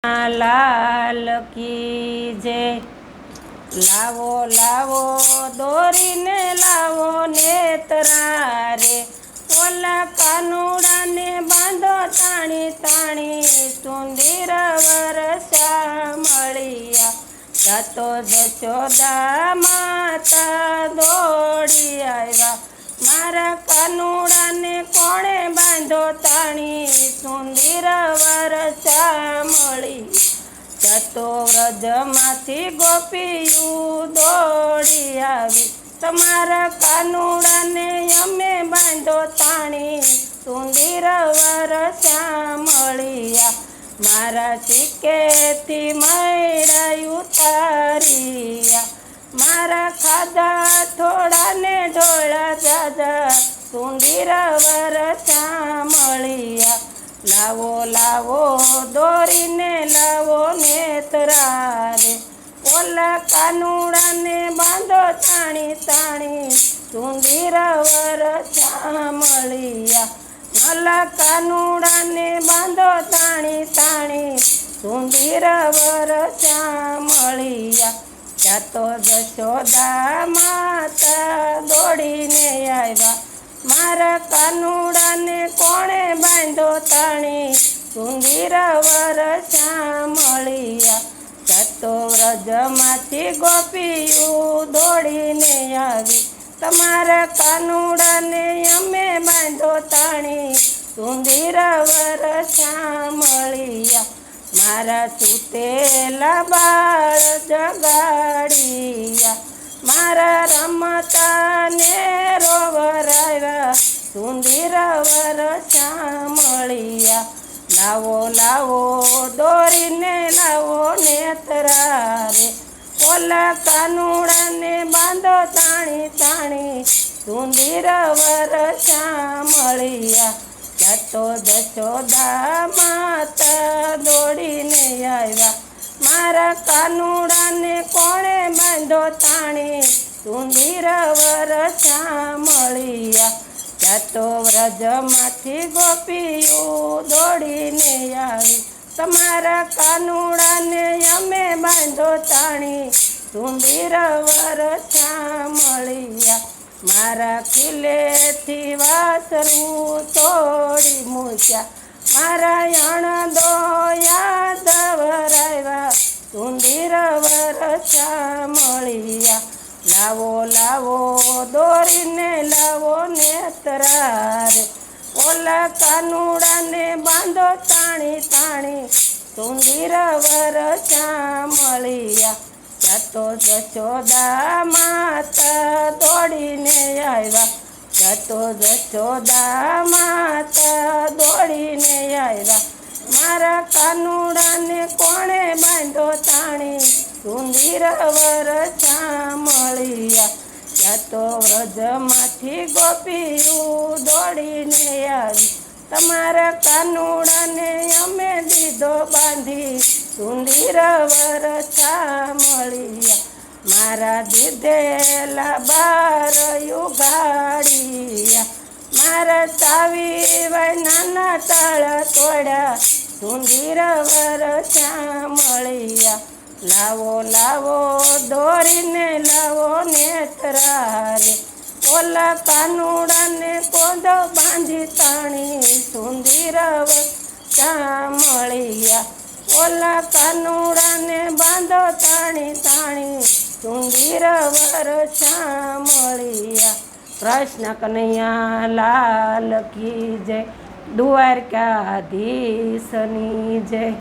લાલ કી જય। લાવો લાવો દોરીને લાવો નેતરા રે, ઓલા કાનુડાને બાંધો તાણી તાણી, સુંદર વરસા મળ્યા। જતો જશોદા માતા દોડી આવ્યા, મારા કાનુડાને કોણે બાંધો તાણી, સુંદર વરસા મળી। જતો વ્રજમાંથી ગોપીયું દોડી આવી, તમારા કાનુડાને અમે બાંધો તાણી, સુંદર વરસા મળ્યા। મારા સિક્કેથી મૈડા ઉતાર્યા, મારા ખાધા થોડાને ઢોળા જાજા, સુંદર વરસા મળ્યા। લાવો લાવો દોરીને લાવો નેતરા રે, ઓલા કાનુડાને બાંધો તાણી તાણી, સુંદર વરસા મળ્યા। ઓલા કાનુડાને બાંધો તાણી તાણી, સુંદર વરસા મળ્યા। જાતો જશોદા માતા દોડીને આવ્યા, મારા કાનુડાને કોણે બાંધો તાણી, સુંદર વરસા મળ્યા। જતો વ્રજમાંથી ગોપીયું દોડીને આવી, તમારા કાનુડાને અમે બાંધો તાણી, સુંદર વરસા મળ્યા। મારા સૂતેલા બાળ જગાડ્યા, મારા રમતાને રોવરાવ્યા, સુંદર વરસા મળ્યા। લાવો લાવો દોરીને લાવો નેતરા રે, ઓલા કાનુડાને બાંધો તાણી તાણી, સુંદર વરસા મળ્યા। જતો જશોદા માતા દોડીને આવ્યા, મારા કાનુડાને કોણે બાંધો તાણી, સુંદર વરસા મળ્યા। જતો વ્રજમાંથી ગોપીયું દોડીને આવી, તમારા કાનુડાને અમે બાંધો તાણી, સુંદર વરસા મળ્યા। મારા ખીલેથી વાસરું તોડી મૂક્યા, મારા યણદો યાદ વરાવ્યા, સુંદર વરસા મળ્યા। લાવો લાવો દોરીને લાવો નેતરા રે, ઓલા કાનુડાને બાંધો તાણી તાણી, સુંદર વરસા મળ્યા। જતો જશોદા માતા દોડીને આવ્યા, જતો જશોદા માતા દોડીને આવ્યા, મારા કાનુડાને કોણે બાંધો તાણી, સુંદર વરસા મળ્યા। જતો વ્રજમાંથી ગોપીયું દોડીને આવી, તમારા કાનુડાને અમે દીધો બાંધી, સુંદર વરસા મળ્યા। મારા દીધેલા બાર ઉગાડ્યા, મારા ચાવી નાના તાળા તોડ્યા, સુંદર વરસા મળ્યા। લાવો લાવો દોરીને લાવો નેતરા રે, ઓલા કાનુડાને કોંધો બાંધી તાણી, સુંદર વરસા મળ્યા। ઓલા કાનુડાને બાંધો તાણી તાણી, સુંદર વરસા મળ્યા। કૃષ્ણ કનૈયા લાલ કી જય, દ્વારકાધીશની જય।